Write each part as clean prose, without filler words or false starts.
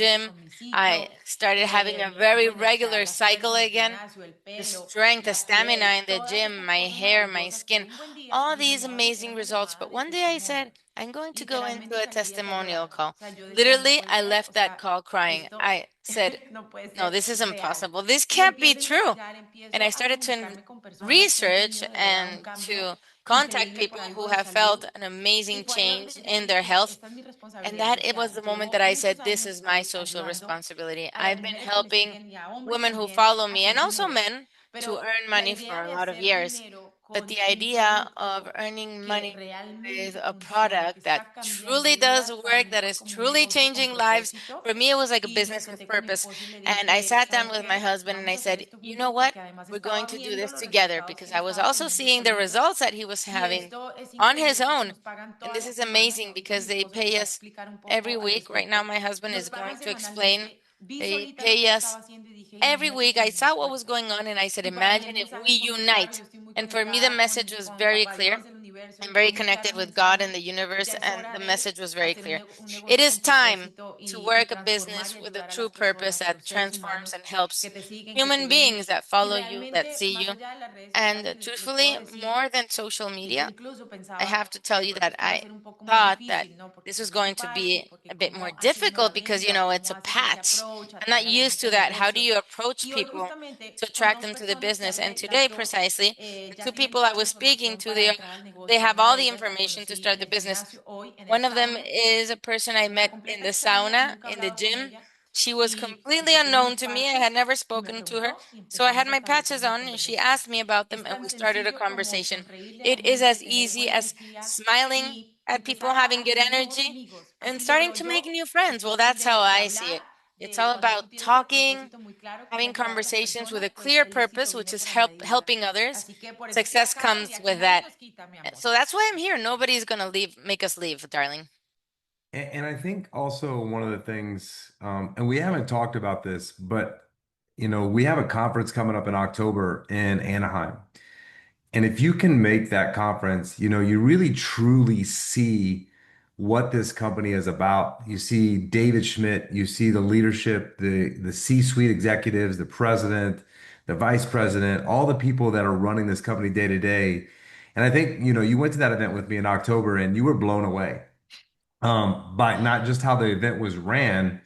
gym. I started having a very regular cycle again. The strength, the stamina in the gym, my hair, my skin, all these amazing results. But one day I said, I'm going to go into a testimonial call. Literally, I left that call crying. I said, no, this is impossible. This can't be true. And I started to research and to contact people who have felt an amazing change in their health. And that it was the moment that I said, this is my social responsibility. I've been helping women who follow me and also men to earn money for a lot of years. But the idea of earning money with a product that truly does work, that is truly changing lives, for me, it was like a business with purpose. And I sat down with my husband and I said, you know what? We're going to do this together because I was also seeing the results that he was having on his own. And this is amazing because they pay us every week. Right now, my husband is going to explain. They pay us every week. I saw what was going on and I said, imagine if we unite. And for me, the message was very clear. I'm very connected with God and the universe, and the message was very clear. It is time to work a business with a true purpose that transforms and helps human beings that follow you, that see you. And truthfully, more than social media, I have to tell you that I thought that this was going to be a bit more difficult because, it's a patch. I'm not used to that. How do you approach people to attract them to the business? And today, precisely, the two people I was speaking to, they have all the information to start the business. One of them is a person I met in the sauna, in the gym. She was completely unknown to me. I had never spoken to her. So I had my patches on and she asked me about them and we started a conversation. It is as easy as smiling at people, having good energy, and starting to make new friends. Well, that's how I see it. It's all about talking, having conversations with a clear purpose, which is helping others. Success comes with that. So that's why I'm here. Nobody's gonna make us leave, darling. And I think also one of the things, and we haven't talked about this, but we have a conference coming up in October in Anaheim. And if you can make that conference, you really truly see what this company is about. You see David Schmidt, you see the leadership, the C-suite executives, the president, the vice president, all the people that are running this company day to day. And I think, you went to that event with me in October and you were blown away by not just how the event was ran,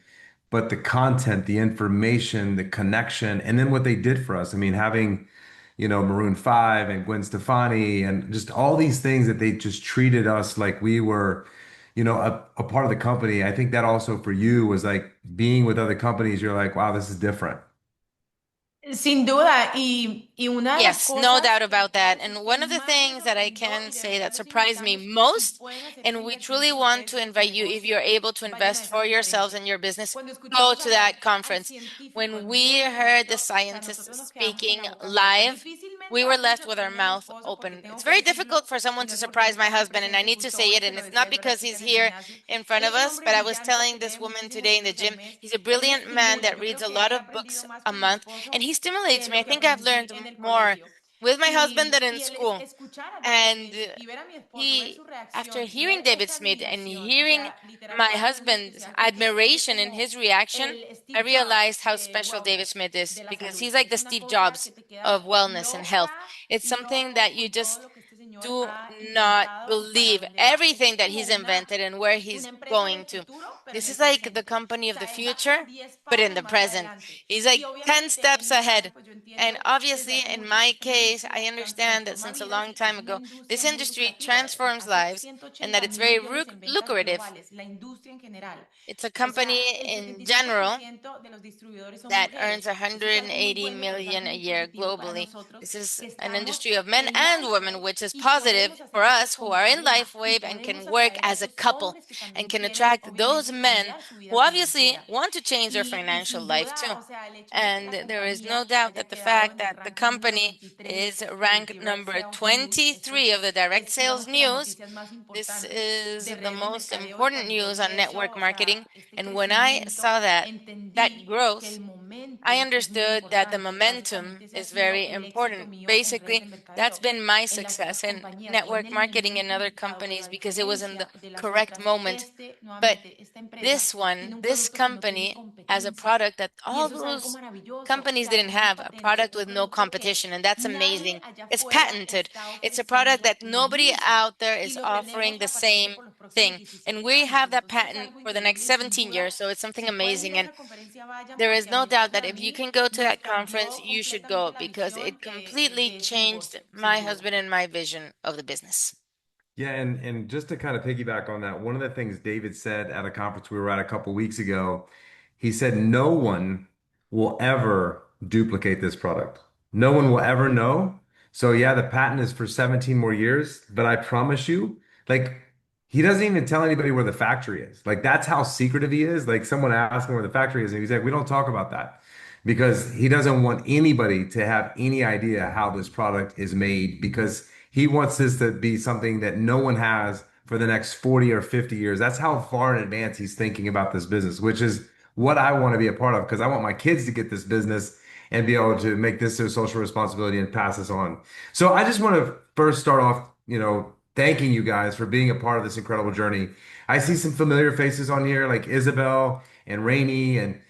but the content, the information, the connection, and then what they did for us. I mean, having, Maroon 5 and Gwen Stefani and just all these things that they just treated us like we were, a part of the company. I think that also for you was like being with other companies, you're like, wow, this is different. Sin duda, y una de las Yes, no cosas doubt about que puedo that. decir And que one of the más me things that I sorprendió can y de say verdad that los surprised me invitamos, si most, pueden hacer esa and we inversión truly en want to ustedes y en su invite you, if you're negocio, able to vayan a invest esa for yourselves conferencia. and your business, Cuando go escuchamos to hablar that al conference. científico, al When médico we del heard the evento, o sea, nosotros scientists nos quedamos con speaking la boca abierta. live, we Difícilmente were alguien left with our sorprende a mi mouth esposo porque open. tengo It's que very decirlo, difficult for y someone no to es porque él surprise my estaba ahí husband, and I presente need to justo say hoy, it, se and lo it's decía not yo a las because he's chicas del here gimnasio. in Él front of es un us, hombre but I was brillante que telling lee this woman muchísimos today in the libros al gym, mes. he's a Él me brilliant man estimula. that Yo reads creo a que lot he of books aprendido más a con mi month, and esposo he que stimulates me. lo I que think I've aprendí learned en el more colegio. with my husband than in Y el school. escuchar a David And Smith y ver a mi esposo, ver he, su after reacción y hearing ver David esa Smith and admiración, o hearing sea, literal my estaba tan en husband's entusiasmo que es admiration and como his reaction, el I Steve Jobs realized how del special David wellness, Smith de is la because salud. he's like Es the una Steve cosa Jobs que te quedas of wellness and health. loca, It's something that loco you con todo just lo que este señor do ha not inventado y para believe dónde va. Esta everything es that como he's invented and where una he's empresa del going to. futuro, pero en This el is like the presente. company O of the sea, él va como future, 10 but in pasos the más present. adelante. He's Y like 10 obviamente en steps mi caso, ahead. pues yo And entiendo desde obviously, hace in mucho que my esta case, I industria understand that transforma since a vidas long y que es time una ago, industria this muy industry lucrativa. transforms Hace lives and that 180 it's mil very millones en ventas lucrative. globales, la industria en general. It's a O sea, company el in setenta y cinco por general ciento de los distribuidores son that earns mujeres. Eso es algo muy 180 bueno, pero es algo million a muy year positivo para globally. nosotros This is que an estamos industry of men en and women, LifeWave which is y positive podemos hacer for esto us who como are in pareja y LifeWave and podemos can work atraer a as a esos couple hombres que también and can quieren, attract those obviamente, men cambiar su who vida obviously financiera. want to change their Y financial sin life duda, too. o sea, el hecho de que And la there is no compañía doubt haya that the quedado fact en el that the ranking número company 23 is del ranked Direct number Sales News, esto 23 of the direct digamos sales que las news. noticias más This importantes is de the redes de most mercadeo. Y important cuando yo news vi on eso, network o sea, marketing. este And when I crecimiento, saw that entendí que growth, el I momentum es muy understood that the importante y momentum básicamente ese ha is sido very el éxito important. mío en redes de Basically, that's mercadeo been my en las otras success in compañías y en network el marketing in momento other indicado, pero companies a because it was in the diferencia de las correct otras, moment. But nuevamente, esta empresa this tiene one, un this producto que no tiene company has a competencia product that y all eso es algo those maravilloso. O companies sea, didn't tenemos have, a patente, product un with no producto que competition, and that's nadie amazing. allá It's afuera patented. está It's a product ofreciendo that lo nobody mismo out there y is lo offering tenemos the la patente same por los próximos thing. And 17 we años. have that Entonces es patent algo for the next increíble y sin 17 duda, years, so it's something si pueden ir amazing. a And esa conferencia, vayan there is porque a no mí doubt that if you can go to that conference, you should go because it completely changed my husband and my vision of the business. Yeah, and just to kind of piggyback on that, one of the things David said at a conference we were at a couple weeks ago, he said no one will ever duplicate this product. No one will ever know. So yeah, the patent is for 17 more years, but I promise you, like he doesn't even tell anybody where the factory is. Like that's how secretive he is. Like someone asked him where the factory is, and he's like, we don't talk about that because he doesn't want anybody to have any idea how this product is made because he wants this to be something that no one has for the next 40 or 50 years. That's how far in advance he's thinking about this business, which is what I want to be a part of because I want my kids to get this business and be able to make this their social responsibility and pass this on. So I just want to first start off, thanking you guys for being a part of this incredible journey. I see some familiar faces on here like Isabel and Rainey and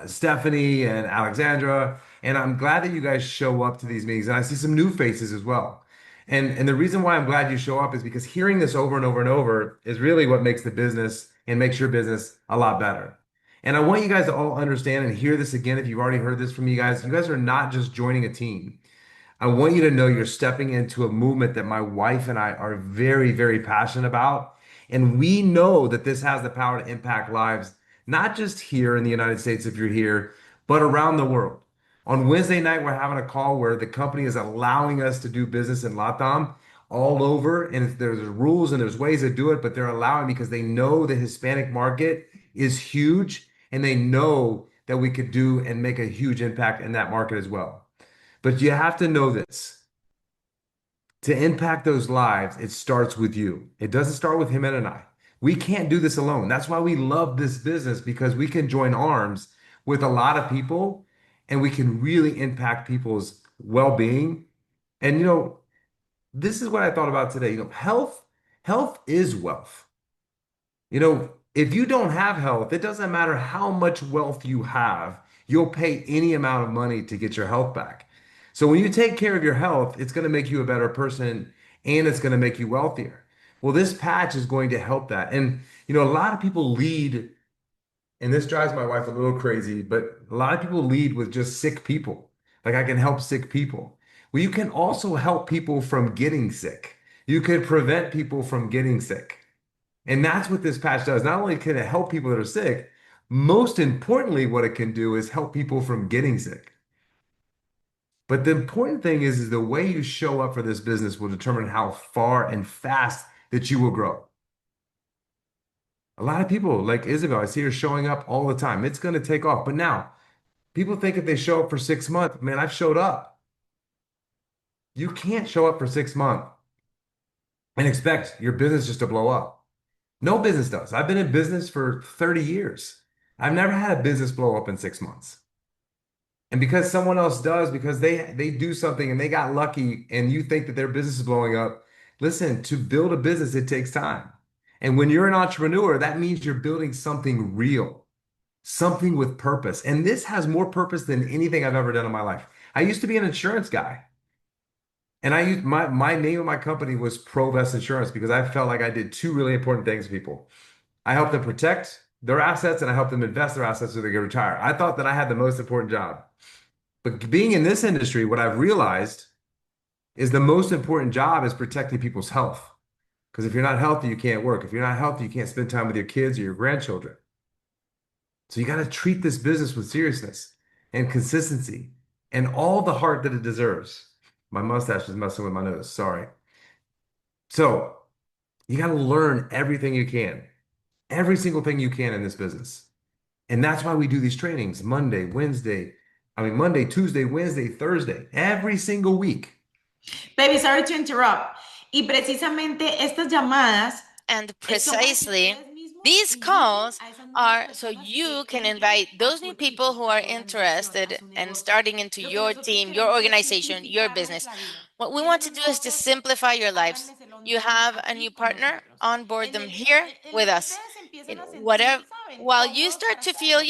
Stephanie and Alexandra. And I'm glad that you guys show up to these meetings. And I see some new faces as well. And the reason why I'm glad you show up is because hearing this over and over and over is really what makes the business and makes your business a lot better. And I want you guys to all understand and hear this again if you've already heard this from me guys. You guys are not just joining a team. I want you to know you're stepping into a movement that my wife and I are very, very passionate about. And we know that this has the power to impact lives, not just here in the United States, if you're here, but around the world. On Wednesday night, we're having a call where the company is allowing us to do business in LATAM all over. And there's rules and there's ways to do it, but they're allowing because they know the Hispanic market is huge and they know that we could do and make a huge impact in that market as well. But you have to know this. To impact those lives, it starts with you. It doesn't start with him and I. We can't do this alone. That's why we love this business because we can join arms with a lot of people and we can really impact people's well-being. And this is what I thought about today. Health is wealth. If you don't have health, it doesn't matter how much wealth you have, you'll pay any amount of money to get your health back. So when you take care of your health, it's going to make you a better person and it's going to make you wealthier. Well, this patch is going to help that. And, a lot of people lead, and this drives my wife a little crazy, but a lot of people lead with just sick people. Like I can help sick people. Well, you can also help people from getting sick. You can prevent people from getting sick. And that's what this patch does. Not only can it help people that are sick, most importantly, what it can do is help people from getting sick. But the important thing is the way you show up for this business will determine how far and fast that you will grow. A lot of people, like Isabel, I see her showing up all the time. It's going to take off. But now, people think if they show up for 6 months, man, I've showed up. You can't show up for 6 months and expect your business just to blow up. No business does. I've been in business for 30 years. I've never had a business blow up in 6 months. And because someone else does, because they do something and they got lucky and you think that their business is blowing up, listen, to build a business, it takes time. And when you're an entrepreneur, that means you're building something real, something with purpose. And this has more purpose than anything I've ever done in my life. I used to be an insurance guy. And I used my name of my company was Provest Insurance because I felt like I did two really important things to people. I helped them protect their assets and I helped them invest their assets so they could retire. I thought that I had the most important job. But being in this industry, what I've realized is the most important job is protecting people's health. Because if you're not healthy, you can't work. If you're not healthy, you can't spend time with your kids or your grandchildren. So you got to treat this business with seriousness and consistency and all the heart that it deserves. My mustache is messing with my nose. Sorry. So you got to learn everything you can, every single thing you can in this business. And that's why we do these trainings Monday, Tuesday, Wednesday, Thursday, every single week. Baby, sorry to interrupt. Y precisamente estas llamadas And son para que precisely, ustedes mismos these inviten calls a esas nuevas are so personas you que can entran invite a those su new people equipo, who a are su organización, a interested su in negocio. starting into Lo que your nosotros team, your queremos es organization, your simplificarles business. la vida. What we want Tienen to un do nuevo is to socio, simplify your lives. háganles el You onboarding have a aquí new con partner, nosotros. onboard En, them el, en, here en- en with lo que us. ustedes whatever, while you start to feel,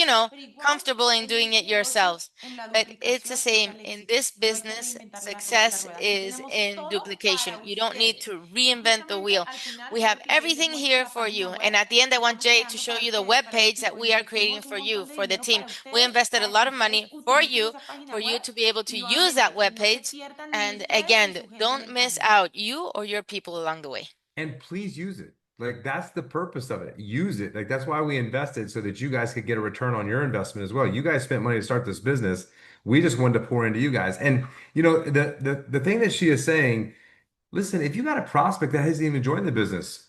comfortable in doing it yourselves. But it's the same in this business. Success is in duplication. You don't need to reinvent the wheel. We have everything here for you. And at the end, I want Jay to show you the web page that we are creating for you, for the team. We invested a lot of money for you to be able to use that web page. And again, don't miss out you or your people along the way. And please use it. Like that's the purpose of it. Use it. Like that's why we invested so that you guys could get a return on your investment as well. You guys spent money to start this business. We just wanted to pour into you guys. And the thing that she is saying, listen, if you got a prospect that hasn't even joined the business,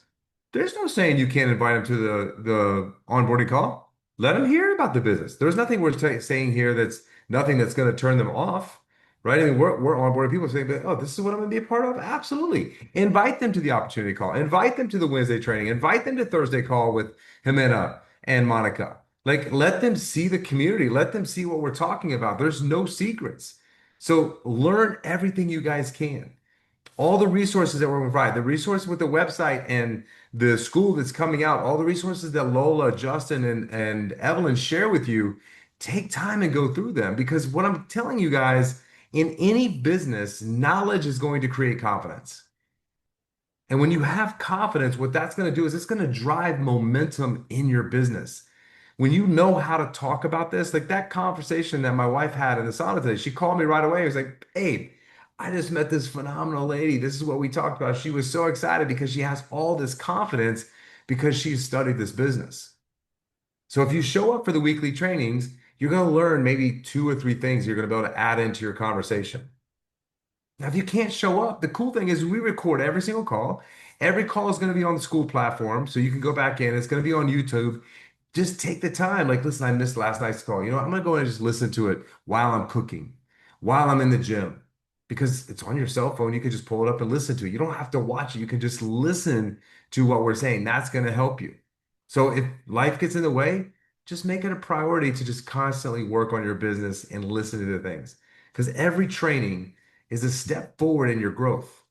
there's no saying you can't invite them to the onboarding call. Let them hear about the business. There's nothing we're saying here that's nothing that's going to turn them off, right? I mean, we're onboarding people saying, oh, this is what I'm going to be a part of. Absolutely. Invite them to the opportunity call. Invite them to the Wednesday training. Invite them to Thursday call with Jimena and Monica. Like, let them see the community. Let them see what we're talking about. There's no secrets. So learn everything you guys can, all the resources that we provide, the resource with the website and the school that's coming out, all the resources that Lola, Justin, and Evelyn share with you, take time and go through them. Because what I'm telling you guys, in any business, knowledge is going to create confidence. And when you have confidence, what that's going to do is it's going to drive momentum in your business. When you know how to talk about this, like that conversation that my wife had in the sauna today, she called me right away. It was like, babe, I just met this phenomenal lady. This is what we talked about. She was so excited because she has all this confidence because she's studied this business. So if you show up for the weekly trainings, you're going to learn maybe 2 or 3 things you're going to be able to add into your conversation. Now, if you can't show up, the cool thing is we record every single call. Every call is going to be on the school platform, so you can go back in. It's going to be on YouTube. Just take the time. Like, listen, I missed last night's call. You know, I'm going to go and just listen to it while I'm cooking, while I'm in the gym, because it's on your cell phone. You can just pull it up and listen to it. You don't have to watch it. You can just listen to what we're saying. That's going to help you. So if life gets in the way, just make it a priority to just constantly work on your business and listen to the things. Because every training is a step forward in your growth.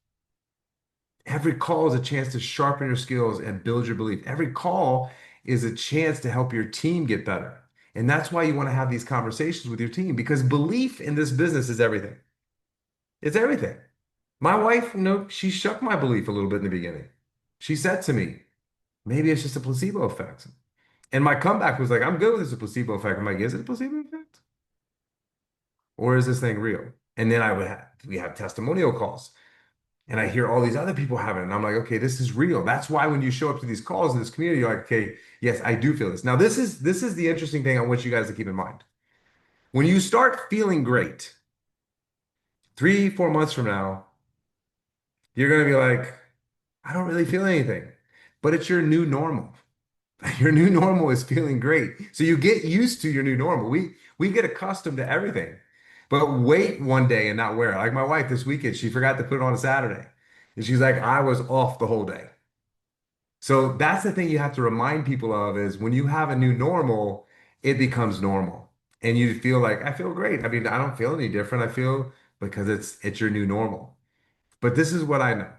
Every call is a chance to sharpen your skills and build your belief. Every call is a chance to help your team get better. And that's why you want to have these conversations with your team, because belief in this business is everything. It's everything. My wife, she shook my belief a little bit in the beginning. She said to me, maybe it's just a placebo effect. And my comeback was like, I'm good with this a placebo effect. I'm like, is it a placebo effect? Or is this thing real? And then we have testimonial calls. And I hear all these other people having it. And I'm like, okay, this is real. That's why when you show up to these calls in this community, you're like, okay, yes, I do feel this. Now, this is the interesting thing I want you guys to keep in mind. When you start feeling great, 3, 4 months from now, you're going to be like, I don't really feel anything. But it's your new normal. Your new normal is feeling great. So you get used to your new normal. We get accustomed to everything. But wait one day and not wear it. Like my wife this weekend, she forgot to put it on a Saturday. And she's like, I was off the whole day. So that's the thing you have to remind people of is when you have a new normal, it becomes normal. And you feel like, I feel great. I mean, I don't feel any different. I feel because it's your new normal. But this is what I know.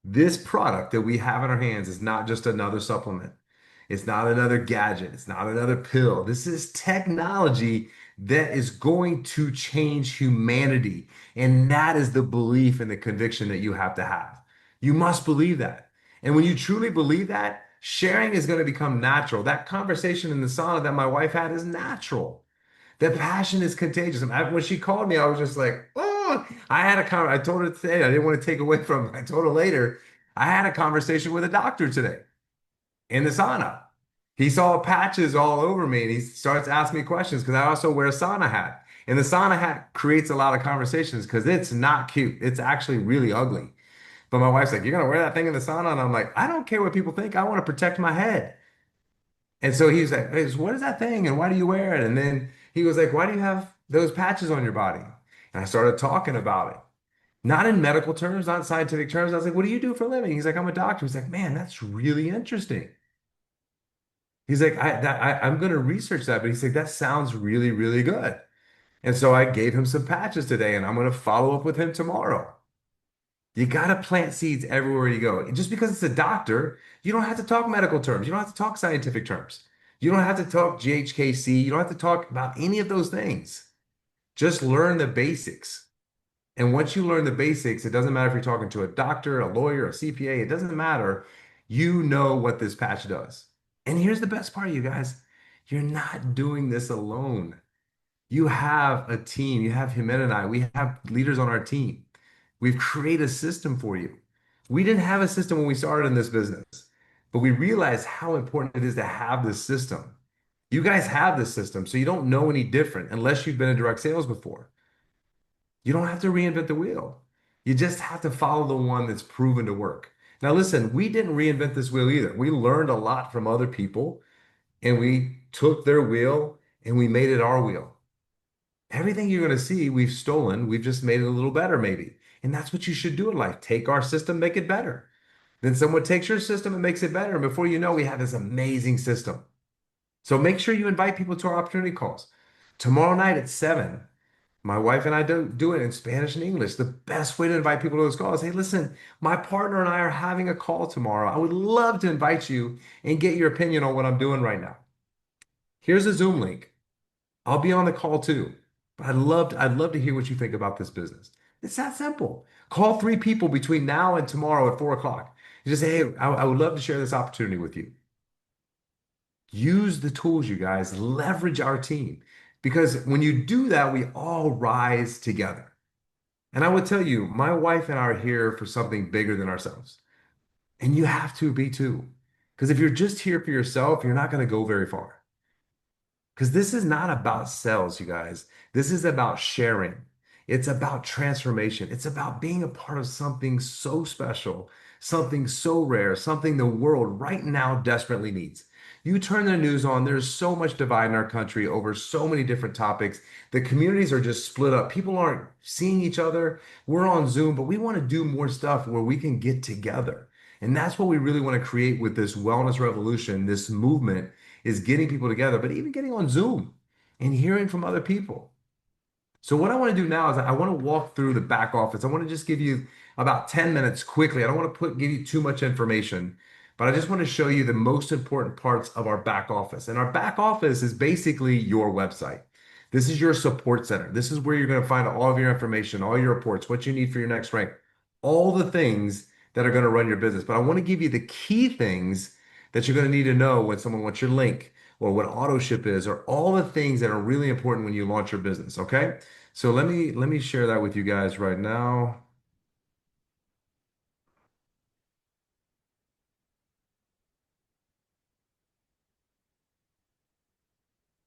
This product that we have in our hands is not just another supplement. It's not another gadget. It's not another pill. This is technology that is going to change humanity. And that is the belief and the conviction that you have to have. You must believe that. And when you truly believe that, sharing is going to become natural. That conversation in the sauna that my wife had is natural. The passion is contagious. When she called me, I was just like, oh, I told her today, I didn't want to take away from her. I told her later, I had a conversation with a doctor today in the sauna. He saw patches all over me and he starts asking me questions because I also wear a sauna hat. And the sauna hat creates a lot of conversations because it's not cute. It's actually really ugly. But my wife's like, you're going to wear that thing in the sauna? And I'm like, I don't care what people think. I want to protect my head. And so he's like, hey, so what is that thing? And why do you wear it? And then he was like, why do you have those patches on your body? And I started talking about it. Not in medical terms, not in scientific terms. I was like, what do you do for a living? He's like, I'm a doctor. He's like, man, that's really interesting. He's like, I'm going to research that. But he's like, that sounds really, really good. And so I gave him some patches today and I'm going to follow up with him tomorrow. You got to plant seeds everywhere you go. And just because it's a doctor, you don't have to talk medical terms. You don't have to talk scientific terms. You don't have to talk GHKC. You don't have to talk about any of those things. Just learn the basics. And once you learn the basics, it doesn't matter if you're talking to a doctor, a lawyer, a CPA, it doesn't matter. You know what this patch does. And here's the best part, you guys. You're not doing this alone. You have a team. You have Jimena and I. We have leaders on our team. We've created a system for you. We didn't have a system when we started in this business, but we realized how important it is to have this system. You guys have this system, so you don't know any different unless you've been in direct sales before. You don't have to reinvent the wheel. You just have to follow the one that's proven to work. Now, listen, we didn't reinvent this wheel either. We learned a lot from other people and we took their wheel and we made it our wheel. Everything you're going to see, we've stolen. We've just made it a little better, maybe. And that's what you should do in life. Take our system, make it better. Then someone takes your system and makes it better. And before you know, we have this amazing system. So make sure you invite people to our opportunity calls. Tomorrow night at 7, my wife and I do it in Spanish and English. The best way to invite people to those calls, hey, listen, my partner and I are having a call tomorrow. I would love to invite you and get your opinion on what I'm doing right now. Here's a Zoom link. I'll be on the call too. But I'd love to hear what you think about this business. It's that simple. Call 3 people between now and tomorrow at 4 o'clock. You just say, hey, I would love to share this opportunity with you. Use the tools, you guys. Leverage our team. Because when you do that, we all rise together. And I would tell you, my wife and I are here for something bigger than ourselves. And you have to be too. Because if you're just here for yourself, you're not going to go very far. Because this is not about sales, you guys. This is about sharing. It's about transformation. It's about being a part of something so special, something so rare, something the world right now desperately needs. You turn the news on, there's so much divide in our country over so many different topics. The communities are just split up. People aren't seeing each other. We're on Zoom, but we want to do more stuff where we can get together. And that's what we really want to create with this wellness revolution, this movement is getting people together, but even getting on Zoom and hearing from other people. So what I want to do now is I want to walk through the back office. I want to just give you about 10 minutes quickly. I don't want to give you too much information, but I just want to show you the most important parts of our back office. And our back office is basically your website. This is your support center. This is where you're going to find all of your information, all your reports, what you need for your next rank, all the things that are going to run your business. But I want to give you the key things that you're going to need to know when someone wants your link or what auto ship is or all the things that are really important when you launch your business. Okay. So let me share that with you guys right now.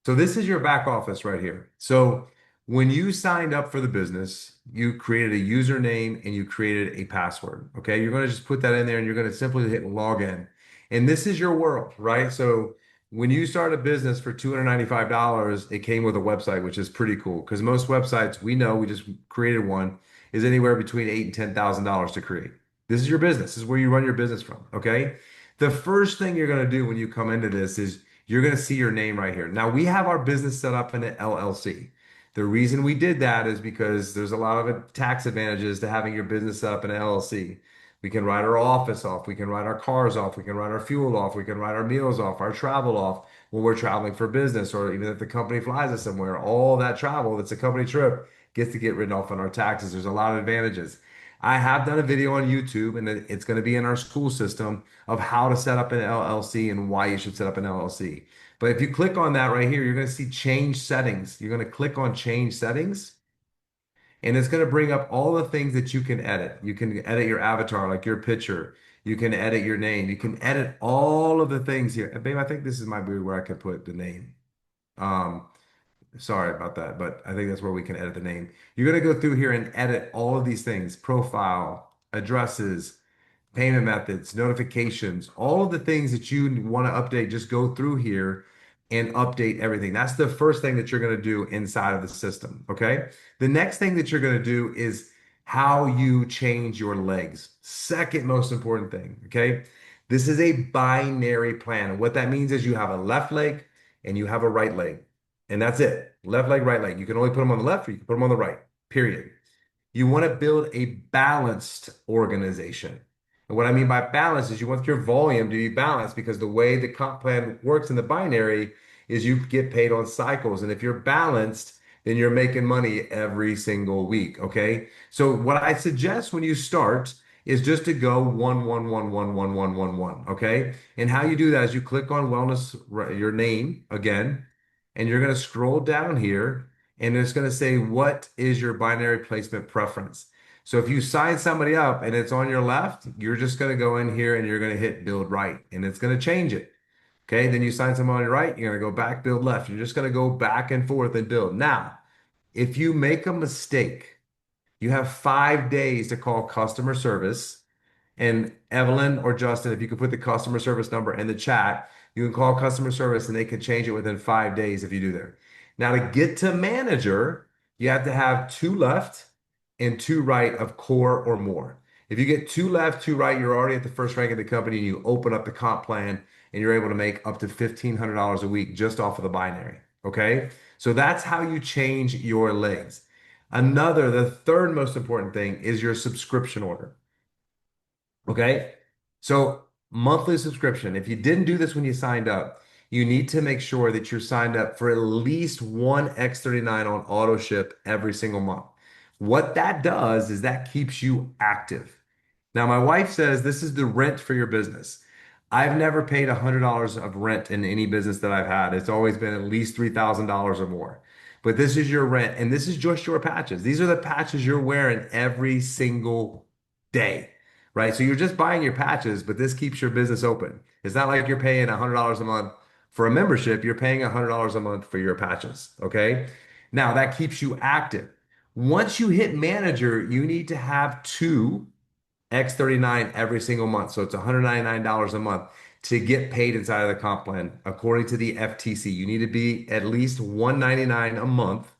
So this is your back office right here. So when you signed up for the business, you created a username and you created a password. Okay. You're going to just put that in there and you're going to simply hit login. And this is your world, right? So when you start a business for $295, it came with a website, which is pretty cool because most websites we know, we just created one, is anywhere between $8,000 and $10,000 to create. This is your business. This is where you run your business from. Okay. The first thing you're going to do when you come into this is you're going to see your name right here. Now, we have our business set up in an LLC. The reason we did that is because there's a lot of tax advantages to having your business set up in an LLC. We can write our office off. We can write our cars off. We can write our fuel off. We can write our meals off, our travel off when we're traveling for business, or even if the company flies us somewhere. All that travel that's a company trip gets to get written off on our taxes. There's a lot of advantages. I have done a video on YouTube, and it's going to be in our school system of how to set up an LLC and why you should set up an LLC. But if you click on that right here, you're going to see change settings. You're going to click on change settings, and it's going to bring up all the things that you can edit. You can edit your avatar, like your picture. You can edit your name. You can edit all of the things here. And babe, I think this is my be where I could put the name. Um, Sorry about that, but I think that's where we can edit the name. You're going to go through here and edit all of these things, profile, addresses, payment methods, notifications, all of the things that you want to update. Just go through here and update everything. That's the first thing that you're going to do inside of the system. Okay. The next thing that you're going to do is how you change your legs. Second most important thing. Okay. This is a binary plan. And what that means is you have a left leg and you have a right leg. And that's it. Left leg, right leg. You can only put them on the left or you can put them on the right, period. You want to build a balanced organization. And what I mean by balance is you want your volume to be balanced because the way the comp plan works in the binary is you get paid on cycles. And if you're balanced, then you're making money every single week. Okay. So what I suggest when you start is just to go 1 1 1 1 1 1 1 1. Okay. And how you do that is you click on wellness, your name again, and you're going to scroll down here and it's going to say, what is your binary placement preference? So if you sign somebody up and it's on your left, you're just going to go in here and you're going to hit build right and it's going to change it. Okay. Then you sign someone on your right, you're going to go back, build left. You're just going to go back and forth and build. Now, if you make a mistake, you have 5 days to call customer service. And Evelyn or Justin, if you could put the customer service number in the chat, you can call customer service and they can change it within 5 days if you do that. Now, to get to manager, you have to have two left and two right of core or more. If you get two left, two right, you're already at the first rank of the company and you open up the comp plan and you're able to make up to $1,500 a week just off of the binary. Okay. So that's how you change your legs. The third most important thing is your subscription order. Okay. So monthly subscription. If you didn't do this when you signed up, you need to make sure that you're signed up for at least one X39 on auto ship every single month. What that does is that keeps you active. Now, my wife says this is the rent for your business. I've never paid $100 of rent in any business that I've had. It's always been at least $3,000 or more. But this is your rent, and this is just your patches. These are the patches you're wearing every single day, right? So you're just buying your patches, but this keeps your business open. It's not like you're paying $100 a month for a membership. You're paying $100 a month for your patches, okay? Now that keeps you active. Once you hit manager, you need to have two X39 every single month. So it's $199 a month to get paid inside of the comp plan. According to the FTC, you need to be at least 199 a month,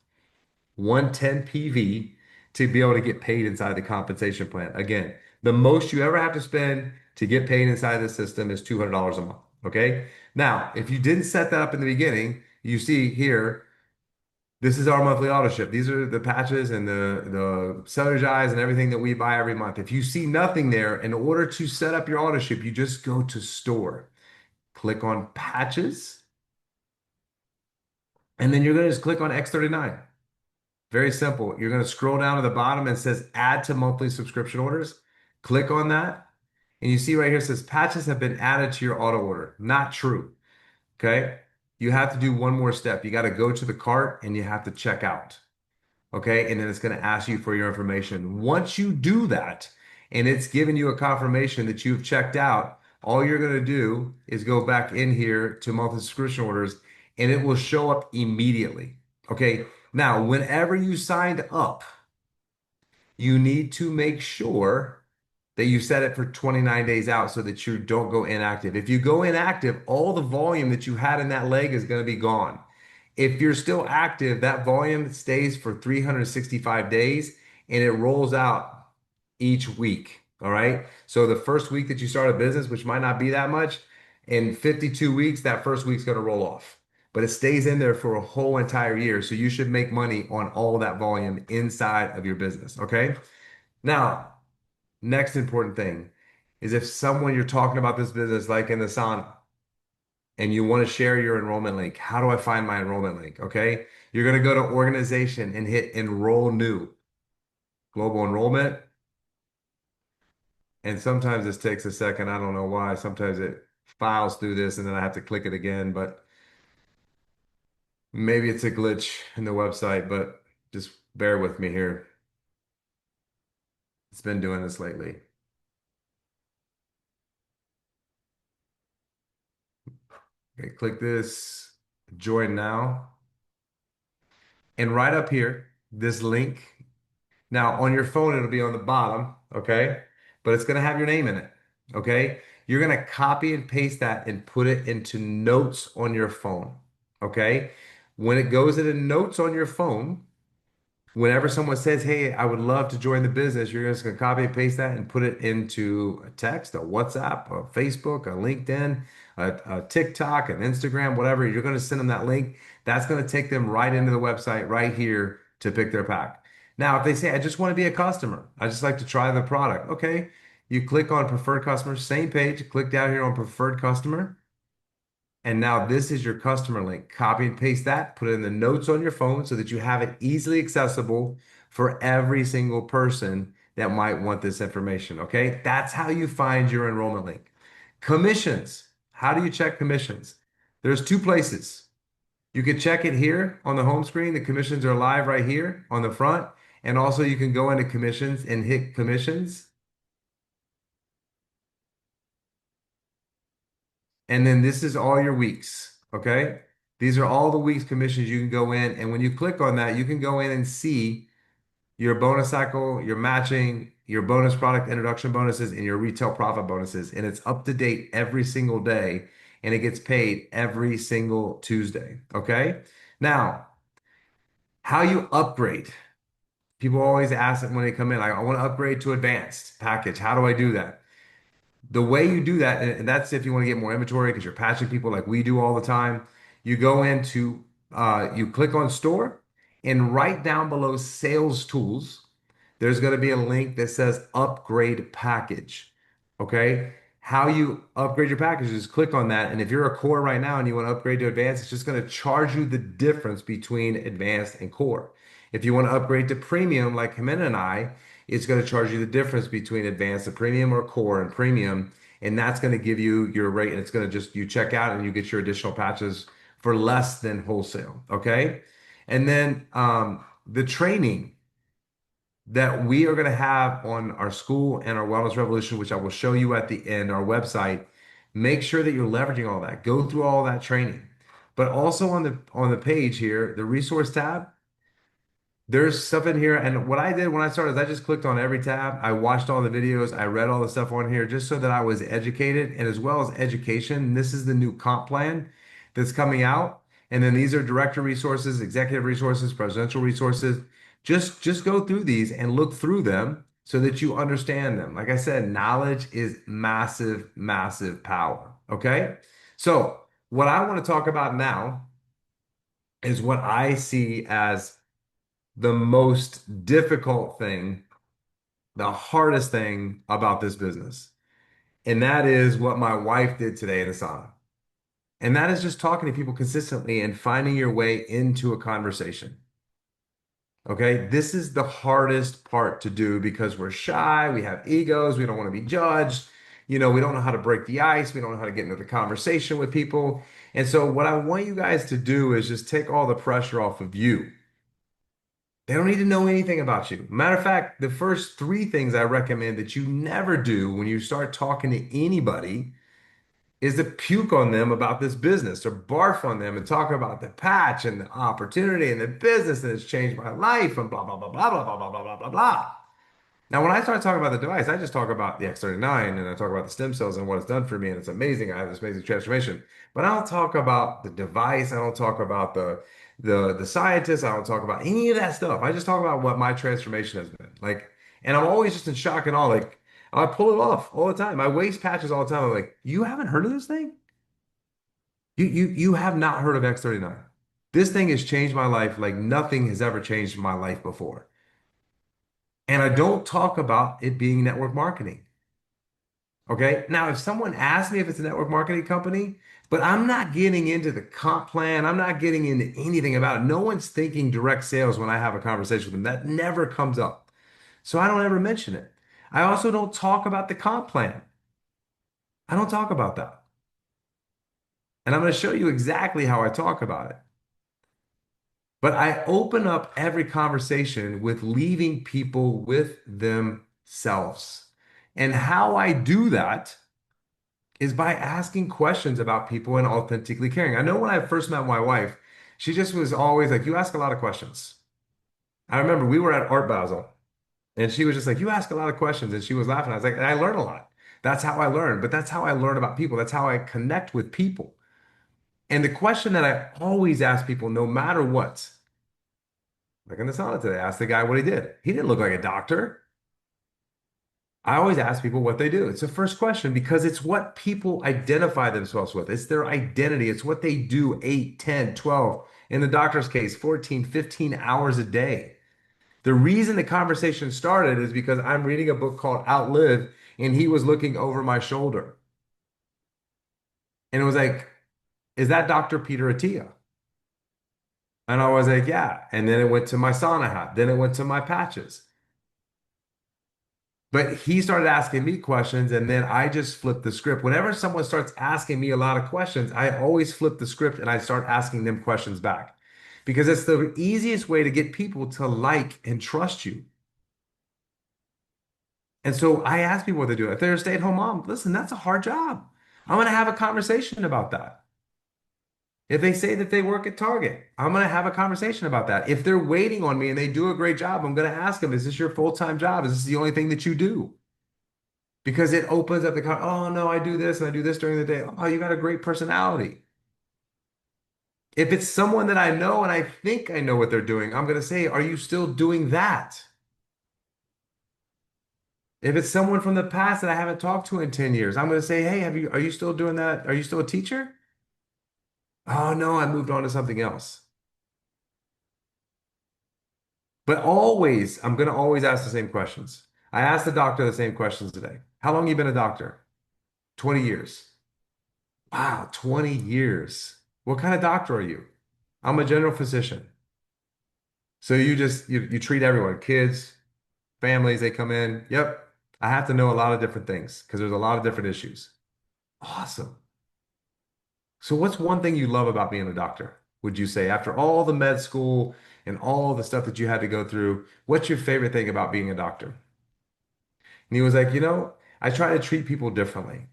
110 PV to be able to get paid inside the compensation plan. Again, the most you ever have to spend to get paid inside the system is $200 a month. Okay. Now, if you didn't set that up in the beginning, you see here, this is our monthly auto ship. These are the patches and the seller's eyes and everything that we buy every month. If you see nothing there, in order to set up your auto ship, you just go to store, click on patches, and then you're going to just click on X39. Very simple. You're going to scroll down to the bottom and it says add to monthly subscription orders. Click on that. And you see right here it says patches have been added to your auto order. Not true. Okay. You have to do one more step. You got to go to the cart and you have to check out. Okay. And then it's going to ask you for your information. Once you do that and it's giving you a confirmation that you've checked out, all you're going to do is go back in here to monthly subscription orders and it will show up immediately. Okay. Now, whenever you signed up, you need to make sure that you set it for 29 days out so that you don't go inactive. If you go inactive, all the volume that you had in that leg is going to be gone. If you're still active, that volume stays for 365 days and it rolls out each week. All right. So the first week that you start a business, which might not be that much, in 52 weeks, that first week's going to roll off. But it stays in there for a whole entire year. So you should make money on all that volume inside of your business. Okay. Now, next important thing is if someone you're talking about this business, like in the sauna, and you want to share your enrollment link, how do I find my enrollment link? Okay. You're going to go to organization and hit enroll new, global enrollment. And sometimes this takes a second. I don't know why. Sometimes it files through this and then I have to click it again, but maybe it's a glitch in the website, but just bear with me here. It's been doing this lately. Okay, click this, join now. And right up here, this link. Now on your phone, it'll be on the bottom, okay? But it's gonna have your name in it, okay? You're gonna copy and paste that and put it into notes on your phone, okay? When it goes into notes on your phone, whenever someone says, "Hey, I would love to join the business," you're just gonna copy and paste that and put it into a text, a WhatsApp, a Facebook, a LinkedIn, a TikTok, an Instagram, whatever. You're gonna send them that link. That's gonna take them right into the website right here to pick their pack. Now, if they say, I just want to be a customer, I just like to try the product. Okay. You click on preferred customer, same page, click down here on preferred customer. And now this is your customer link. Copy and paste that, put it in the notes on your phone so that you have it easily accessible for every single person that might want this information. Okay. That's how you find your enrollment link. Commissions. How do you check commissions? There's two places. You can check it here on the home screen. The commissions are live right here on the front. And also you can go into commissions and hit commissions. And then this is all your weeks. Okay. These are all the weeks commissions you can go in. And when you click on that, you can go in and see your bonus cycle, your matching, your bonus product introduction bonuses, and your retail profit bonuses. And it's up to date every single day. And it gets paid every single Tuesday. Okay. Now, how you upgrade. People always ask it when they come in, like, I want to upgrade to advanced package. How do I do that? The way you do that, and that's if you want to get more inventory because you're patching people like we do all the time. You go into, you click on store, and right down below sales tools, there's going to be a link that says upgrade package. Okay. How you upgrade your package is click on that. And if you're a core right now and you want to upgrade to advanced, it's just going to charge you the difference between advanced and core. If you want to upgrade to premium, like Jimena and I, it's going to charge you the difference between advanced and premium or core and premium. And that's going to give you your rate. And it's going to just, you check out and you get your additional patches for less than wholesale. Okay. And then the training that we are going to have on our school and our wellness revolution, which I will show you at the end, our website. Make sure that you're leveraging all that. Go through all that training. But also on the page here, the resource tab, there's stuff in here. And what I did when I started is I just clicked on every tab. I watched all the videos. I read all the stuff on here just so that I was educated and as well as education. This is the new comp plan that's coming out. And then these are director resources, executive resources, presidential resources. Just go through these and look through them so that you understand them. Like I said, knowledge is massive, massive power. Okay. So what I want to talk about now is what I see as the most difficult thing, the hardest thing about this business. And that is what my wife did today in Asana. And that is just talking to people consistently and finding your way into a conversation. Okay. This is the hardest part to do because we're shy, we have egos, we don't want to be judged. We don't know how to break the ice, we don't know how to get into the conversation with people. And so, what I want you guys to do is just take all the pressure off of you. They don't need to know anything about you. Matter of fact, the first three things I recommend that you never do when you start talking to anybody is to puke on them about this business or barf on them and talk about the patch and the opportunity and the business and it's changed my life and blah, blah, blah, blah, blah, blah, blah, blah, blah, blah, blah. Now, when I start talking about the device, I just talk about the X39 and I talk about the stem cells and what it's done for me. And it's amazing. I have this amazing transformation. But I don't talk about the device. I don't talk about the scientists. I don't talk about any of that stuff. I just talk about what my transformation has been. Like, and I'm always just in shock and awe. Like, I pull it off all the time. I waste patches all the time. I'm like, you haven't heard of this thing? You have not heard of X39. This thing has changed my life like nothing has ever changed my life before. And I don't talk about it being network marketing. Okay. Now, if someone asks me if it's a network marketing company, but I'm not getting into the comp plan, I'm not getting into anything about it. No one's thinking direct sales when I have a conversation with them. That never comes up. So I don't ever mention it. I also don't talk about the comp plan. I don't talk about that. And I'm going to show you exactly how I talk about it. But I open up every conversation with leaving people with themselves. And how I do that is by asking questions about people and authentically caring. I know when I first met my wife, she just was always like, you ask a lot of questions. I remember we were at Art Basel and she was just like, you ask a lot of questions. And she was laughing. I was like, I learn a lot. That's how I learn. But that's how I learn about people. That's how I connect with people. And the question that I always ask people, no matter what, like in the sauna today, I asked the guy what he did. He didn't look like a doctor. I always ask people what they do. It's the first question because it's what people identify themselves with. It's their identity. It's what they do 8, 10, 12, in the doctor's case, 14, 15 hours a day. The reason the conversation started is because I'm reading a book called Outlive, and he was looking over my shoulder. And it was like, is that Dr. Peter Attia? And I was like, yeah. And then it went to my sauna hat. Then it went to my patches. But he started asking me questions, and then I just flipped the script. Whenever someone starts asking me a lot of questions, I always flip the script and I start asking them questions back because it's the easiest way to get people to like and trust you. And so I ask people what they do. If they're a stay-at-home mom, listen, that's a hard job. I'm going to have a conversation about that. If they say that they work at Target, I'm going to have a conversation about that. If they're waiting on me and they do a great job, I'm going to ask them, is this your full-time job? Is this the only thing that you do? Because it opens up oh no, I do this and I do this during the day. Oh, you got a great personality. If it's someone that I know and I think I know what they're doing, I'm going to say, are you still doing that? If it's someone from the past that I haven't talked to in 10 years, I'm going to say, hey, are you still doing that? Are you still a teacher? Oh no, I moved on to something else. But always, I'm going to always ask the same questions. I asked the doctor the same questions today. How long you been a doctor? 20 years. Wow, 20 years. What kind of doctor are you? I'm a general physician. So you treat everyone, kids, families, they come in. Yep. I have to know a lot of different things because there's a lot of different issues. Awesome. So what's one thing you love about being a doctor, would you say, after all the med school and all the stuff that you had to go through, what's your favorite thing about being a doctor? And he was like, I try to treat people differently.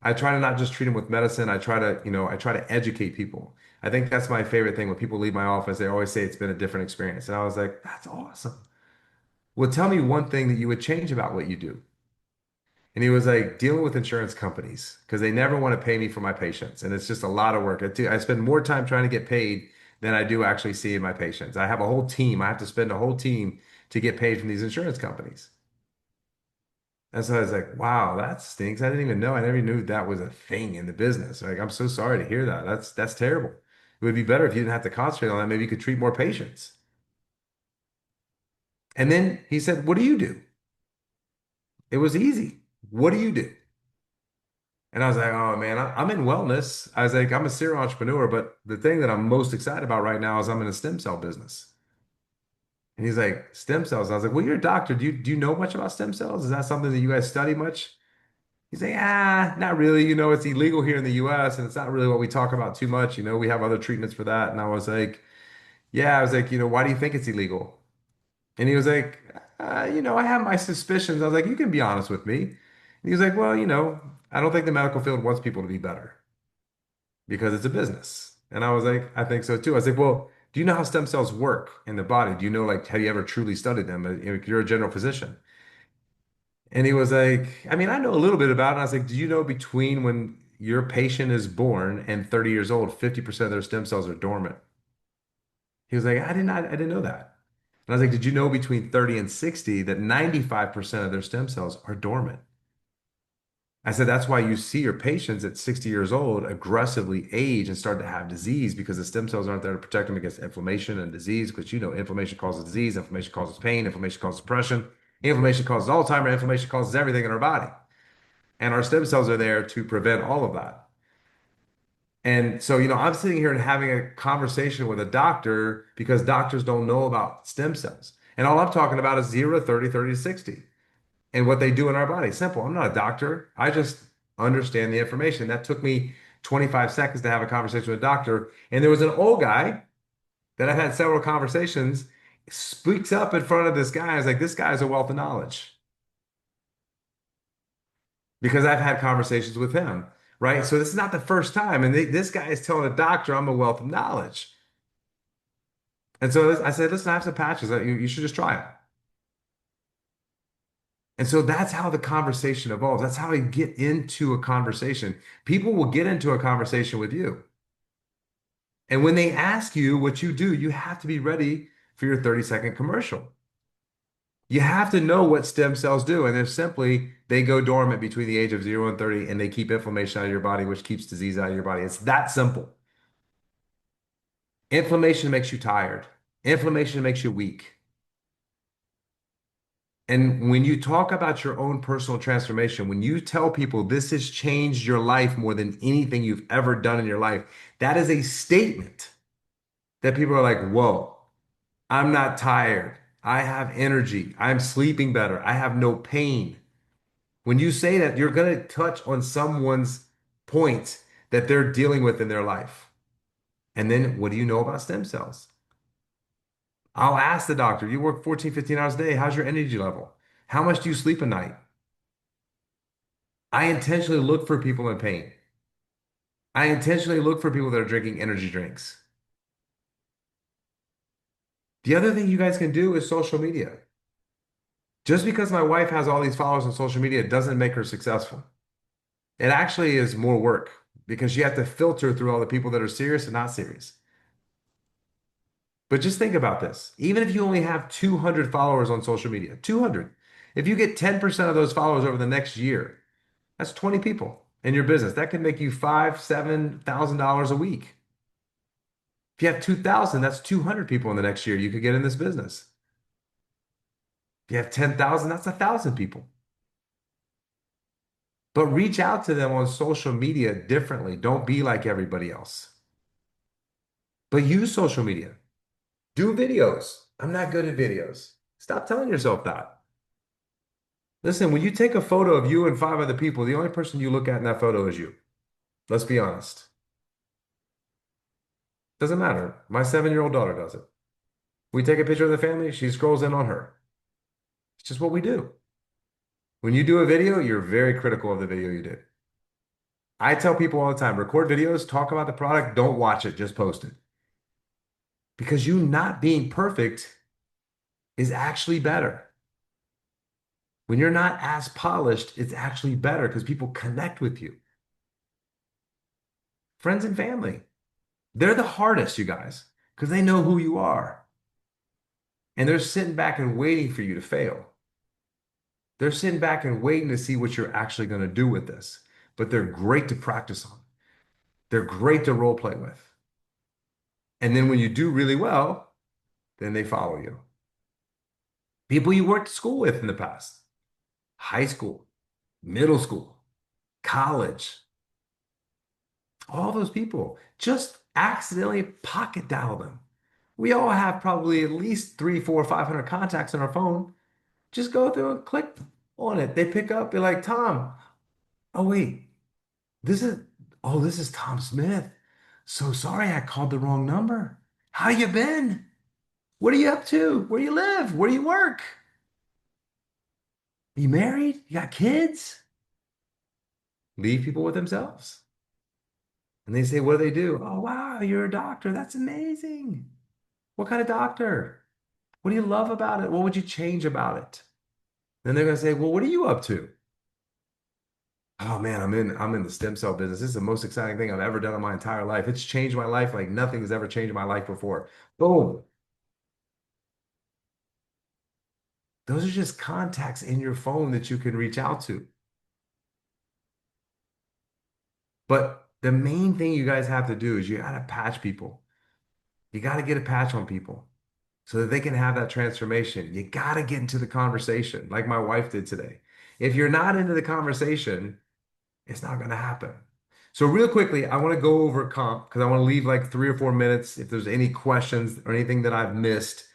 I try to not just treat them with medicine. I try to educate people. I think that's my favorite thing. When people leave my office, they always say it's been a different experience. And I was like, that's awesome. Well, tell me one thing that you would change about what you do. And he was like, dealing with insurance companies because they never want to pay me for my patients. And it's just a lot of work. I spend more time trying to get paid than I do actually seeing my patients. I have a whole team. I have to spend a whole team to get paid from these insurance companies. And so I was like, wow, that stinks. I didn't even know. I never knew that was a thing in the business. Like, I'm so sorry to hear that. That's terrible. It would be better if you didn't have to concentrate on that. Maybe you could treat more patients. And then he said, what do you do? It was easy. What do you do? And I was like, oh man, I'm in wellness. I was like, I'm a serial entrepreneur, but the thing that I'm most excited about right now is I'm in a stem cell business. And he's like, stem cells. I was like, well, you're a doctor. Do you know much about stem cells? Is that something that you guys study much? He's like, not really. It's illegal here in the US and it's not really what we talk about too much. We have other treatments for that. And I was like, yeah, I was like, why do you think it's illegal? And he was like, I have my suspicions. I was like, you can be honest with me. And he was like, well, I don't think the medical field wants people to be better because it's a business. And I was like, I think so too. I was like, well, do you know how stem cells work in the body? Do you know, like, have you ever truly studied them? You're a general physician. And he was like, I mean, I know a little bit about it. And I was like, do you know between when your patient is born and 30 years old, 50% of their stem cells are dormant? He was like, I didn't know that. And I was like, did you know between 30 and 60 that 95% of their stem cells are dormant? I said, that's why you see your patients at 60 years old aggressively age and start to have disease because the stem cells aren't there to protect them against inflammation and disease. Because inflammation causes disease, inflammation causes pain, inflammation causes depression, inflammation causes Alzheimer, inflammation causes everything in our body. And our stem cells are there to prevent all of that. And so, I'm sitting here and having a conversation with a doctor because doctors don't know about stem cells. And all I'm talking about is 0 to 30, 30 to 60 and what they do in our body. Simple. I'm not a doctor. I just understand the information. That took me 25 seconds to have a conversation with a doctor. And there was an old guy that I've had several conversations, speaks up in front of this guy. I was like, this guy is a wealth of knowledge because I've had conversations with him, right? So this is not the first time. And this guy is telling a doctor I'm a wealth of knowledge. And so I said, listen, I have some patches. You should just try it. And so that's how the conversation evolves. That's how I get into a conversation. People will get into a conversation with you. And when they ask you what you do, you have to be ready for your 30-second commercial. You have to know what stem cells do. And they're simply, they go dormant between the age of 0 and 30, and they keep inflammation out of your body, which keeps disease out of your body. It's that simple. Inflammation makes you tired. Inflammation makes you weak. And when you talk about your own personal transformation, when you tell people this has changed your life more than anything you've ever done in your life, that is a statement that people are like, whoa, I'm not tired. I have energy. I'm sleeping better. I have no pain. When you say that, you're going to touch on someone's points that they're dealing with in their life. And then what do you know about stem cells? I'll ask the doctor, you work 14, 15 hours a day. How's your energy level? How much do you sleep a night? I intentionally look for people in pain. I intentionally look for people that are drinking energy drinks. The other thing you guys can do is social media. Just because my wife has all these followers on social media doesn't make her successful. It actually is more work because you have to filter through all the people that are serious and not serious. But just think about this. Even if you only have 200 followers on social media, 200, if you get 10% of those followers over the next year, that's 20 people in your business. That can make you five, $7,000 a week. If you have 2,000, that's 200 people in the next year you could get in this business. If you have 10,000, that's 1,000 people. But reach out to them on social media differently. Don't be like everybody else. But use social media. Do videos. I'm not good at videos. Stop telling yourself that. Listen, when you take a photo of you and five other people, the only person you look at in that photo is you. Let's be honest. Doesn't matter. My 7-year-old daughter does it. We take a picture of the family, she scrolls in on her. It's just what we do. When you do a video, you're very critical of the video you did. I tell people all the time, record videos, talk about the product, don't watch it, just post it. Because you not being perfect is actually better. When you're not as polished, it's actually better because people connect with you. Friends and family, they're the hardest, you guys, because they know who you are. And they're sitting back and waiting for you to fail. They're sitting back and waiting to see what you're actually going to do with this. But they're great to practice on. They're great to role play with. And then when you do really well, then they follow you. People you worked at school with in the past, high school, middle school, college, all those people, just accidentally pocket dial them. We all have probably at least 3, 4, 500 contacts on our phone. Just go through and click on it. They pick up, be like, Tom, oh wait, this is, oh, this is Tom Smith. So sorry I called the wrong number. How you been? What are you up to? Where you live? Where do you work? You married? You got kids? Leave people with themselves. And they say, what do they do? Oh, wow, you're a doctor. That's amazing. What kind of doctor? What do you love about it? What would you change about it? Then they're going to say, well, what are you up to? Oh man, I'm in the stem cell business. This is the most exciting thing I've ever done in my entire life. It's changed my life like nothing has ever changed my life before. Boom. Those are just contacts in your phone that you can reach out to. But the main thing you guys have to do is you got to patch people. You got to get a patch on people so that they can have that transformation. You got to get into the conversation like my wife did today. If you're not into the conversation, it's not going to happen. So real quickly, I want to go over comp because I want to leave like 3 or 4 minutes if there's any questions or anything that I've missed.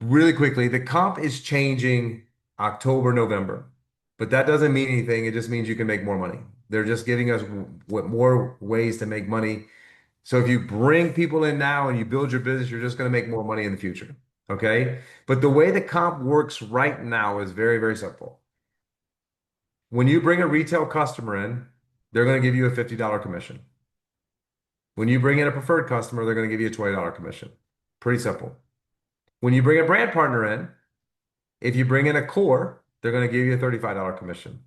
Really quickly, the comp is changing October, November, but that doesn't mean anything. It just means you can make more money. They're just giving us what more ways to make money. So if you bring people in now and you build your business, you're just going to make more money in the future. Okay. But the way the comp works right now is very, very simple. When you bring a retail customer in, they're going to give you a $50 commission. When you bring in a preferred customer, they're going to give you a $20 commission. Pretty simple. When you bring a brand partner in, if you bring in a core, they're going to give you a $35 commission.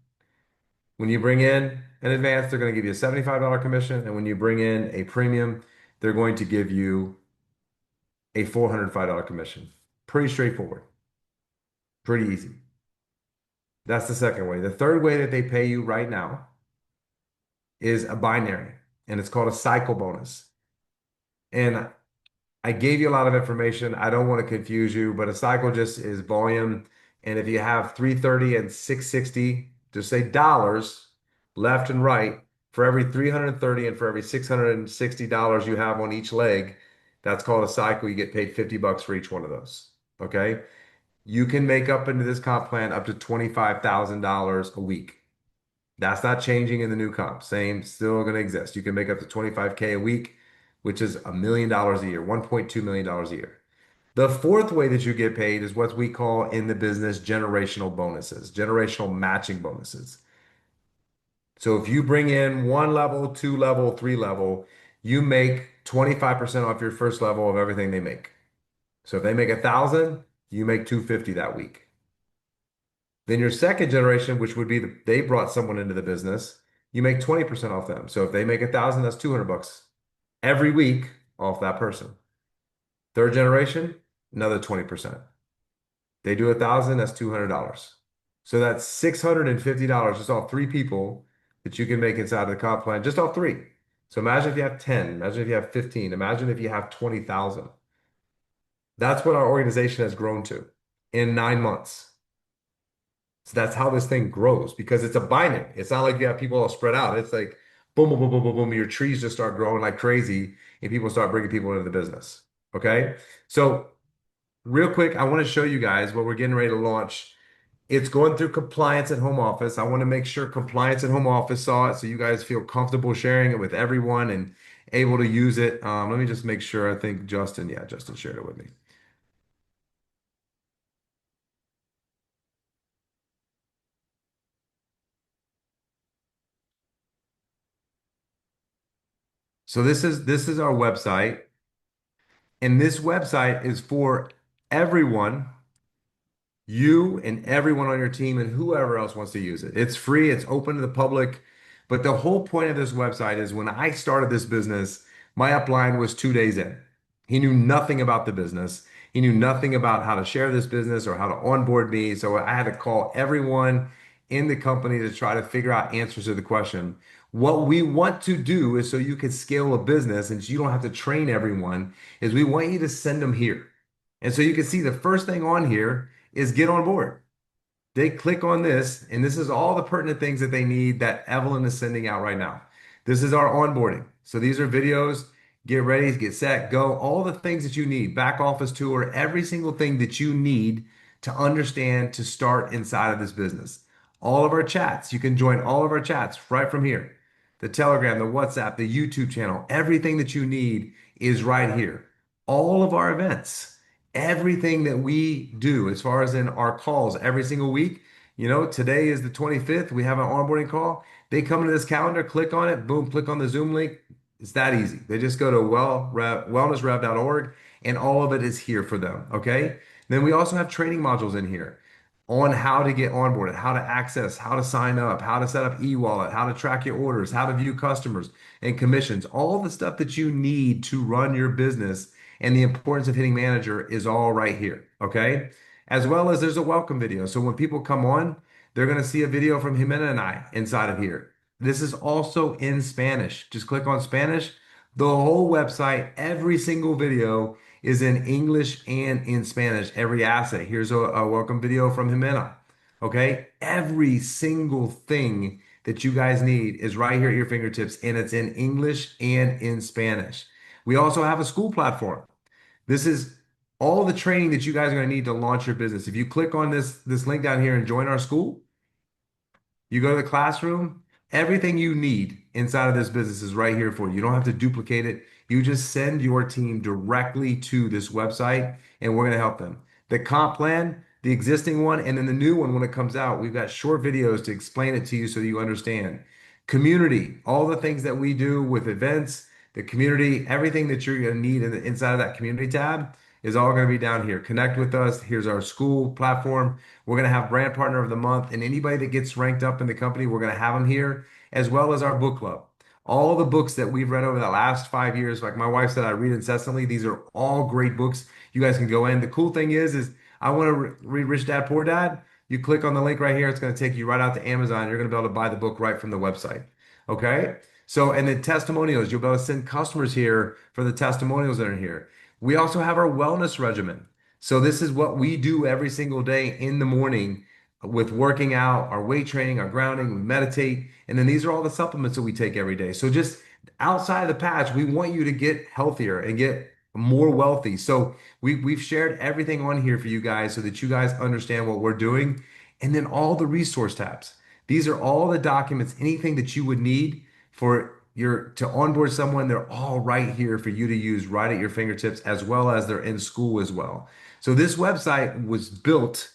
When you bring in an advanced, they're going to give you a $75 commission. And when you bring in a premium, they're going to give you a $405 commission. Pretty straightforward. Pretty easy. That's the second way. The third way that they pay you right now is a binary, and it's called a cycle bonus. And I gave you a lot of information. I don't want to confuse you, but a cycle just is volume And if you have 330 and 660, just say dollars left and right, for every 330 and for every $660 you have on each leg, that's called a cycle. You get paid 50 bucks for each one of those. Okay. You can make up into this comp plan up to $25,000 a week. That's not changing in the new comp. Same, still going to exist. You can make up to 25K a week, which is $1 million a year, $1.2 million a year. The fourth way that you get paid is what we call in the business generational bonuses, generational matching bonuses. So if you bring in one level, two level, three level, you make 25% off your first level of everything they make. So if they make 1,000, you make 250 that week. Then your second generation, which would be they brought someone into the business, you make 20% off them. So if they make 1,000, that's 200 bucks every week off that person. Third generation, another 20%. They do 1,000, that's $200. So that's $650 just off three people that you can make inside of the comp plan, just off three. So imagine if you have 10, imagine if you have 15, imagine if you have 20,000. That's what our organization has grown to in 9 months. So that's how this thing grows because it's a binary. It's not like you have people all spread out. It's like boom, boom, boom, boom, boom, boom. Your trees just start growing like crazy and people start bringing people into the business. Okay. So real quick, I want to show you guys what we're getting ready to launch. It's going through compliance at home office. I want to make sure compliance at home office saw it so you guys feel comfortable sharing it with everyone and able to use it. Let me just make sure. I think Justin, yeah, Justin shared it with me. So this is our website, and this website is for everyone, you and everyone on your team and whoever else wants to use it. It's free, it's open to the public. But the whole point of this website is when I started this business, my upline was 2 days in. He knew nothing about the business. He knew nothing about how to share this business or how to onboard me. So I had to call everyone in the company to try to figure out answers to the question. What we want to do is so you can scale a business and you don't have to train everyone, is we want you to send them here. And so you can see the first thing on here is get on board. They click on this, and this is all the pertinent things that they need that Evelyn is sending out right now. This is our onboarding. So these are videos. Get ready, get set, go. All the things that you need, back office tour, every single thing that you need to understand to start inside of this business. All of our chats, you can join all of our chats right from here. The Telegram, the WhatsApp, the YouTube channel, everything that you need is right here. All of our events, everything that we do as far as in our calls every single week. Today is the 25th. We have an onboarding call. They come into this calendar, click on it, boom, click on the Zoom link. It's that easy. They just go to wellnessrev.org and all of it is here for them. Okay. Then we also have training modules in here on how to get onboarded, how to access, how to sign up, how to set up e-wallet, how to track your orders, how to view customers and commissions, all the stuff that you need to run your business and the importance of hitting manager is all right here. Okay. As well as there's a welcome video. So when people come on, they're going to see a video from Jimena and I inside of here. This is also in Spanish. Just click on Spanish. The whole website, every single video is in English and in Spanish. Every asset. Here's a welcome video from Jimena. Okay. Every single thing that you guys need is right here at your fingertips, and it's in English and in Spanish. We also have a school platform. This is all the training that you guys are going to need to launch your business. If you click on this link down here and join our school, you go to the classroom, everything you need inside of this business is right here for you. You don't have to duplicate it. You just send your team directly to this website and we're going to help them. The comp plan, the existing one, and then the new one when it comes out, we've got short videos to explain it to you so you understand. Community, all the things that we do with events, the community, everything that you're going to need inside of that community tab is all going to be down here. Connect with us. Here's our school platform. We're going to have brand partner of the month, and anybody that gets ranked up in the company, we're going to have them here, as well as our book club. All the books that we've read over the last 5 years, like my wife said, I read incessantly. These are all great books. You guys can go in. The cool thing is I want to read Rich Dad Poor Dad. You click on the link right here. It's going to take you right out to Amazon. You're going to be able to buy the book right from the website. Okay. So, and then testimonials, you'll be able to send customers here for the testimonials that are here. We also have our wellness regimen. So this is what we do every single day in the morning with working out, our weight training, our grounding, we meditate, and then these are all the supplements that we take every day. So just outside of the patch, we want you to get healthier and get more wealthy. So we've shared everything on here for you guys so that you guys understand what we're doing. And then all the resource tabs. These are all the documents, anything that you would need for your to onboard someone, they're all right here for you to use right at your fingertips, as well as they're in school as well. So this website was built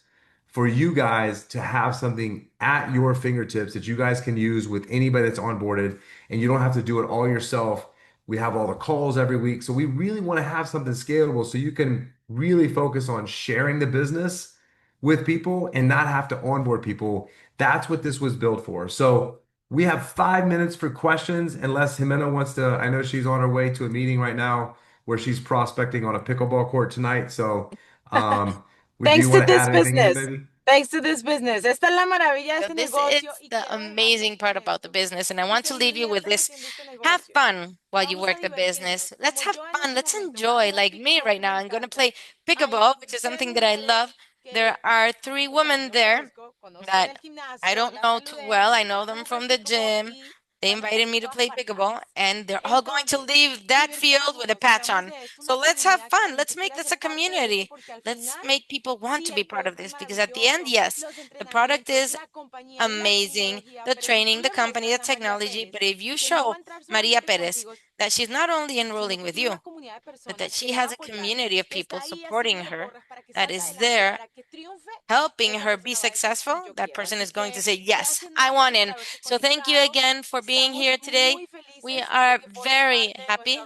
for you guys to have something at your fingertips that you guys can use with anybody that's onboarded, and you don't have to do it all yourself. We have all the calls every week. So we really want to have something scalable so you can really focus on sharing the business with people and not have to onboard people. That's what this was built for. So we have 5 minutes for questions, unless Jimena wants to. I know she's on her way to a meeting right now where she's prospecting on a pickleball court tonight. So, do Thanks you to want to this add anything in, business. baby? Thanks to this business. Esta es la maravilla de So este this is negocio y the quiero dejarlos amazing part con about the esto. business, and I Si want se to leave you with divierten this. haciendo este Have negocio, fun while you vamos a work the divertirnos. business. Let's Como have yo en fun. este Let's momento, me hago enjoy. una Like me pickleball right que now, me I'm gonna encanta. play Hay pickleball, which is something seis that I mujeres love. There que are three women yo there conozco, conocí en that el I gimnasio, don't las know too saludé, well. me I know invitaron a them jugar from the pickleball gym. y They bueno, invited me to todas play pickleball, parchadas. and they're all going to Entonces, leave that field with a divirtámonos, patch hagamos on. de esto So una let's have comunidad que la fun. gente Let's make quiera this a ser parte de esto, community. porque al Let's final, make people want sí, to be el part of producto es this because at the end, maravilloso, yes, los the product entrenamientos, is la compañía y la amazing, tecnología, the pero si tú training, the le company, the muestras a María technology. Pérez But if you que no va show a entrar Maria solamente Perez contigo, that she's not only sino enrolling que with tiene una you, comunidad de but that personas que she la va a has a apoyar, community of que people está ahí supporting haciéndole her porras para que that salga is adelante, there para que triunfe, helping esa her be persona va a decir, sí, successful, yo that quiero. person Así is going to que say, Yes, gracias I María want por in. haberte So thank you conectado. again for being Estamos here today. muy We felices de are que formes very parte de nuestra happy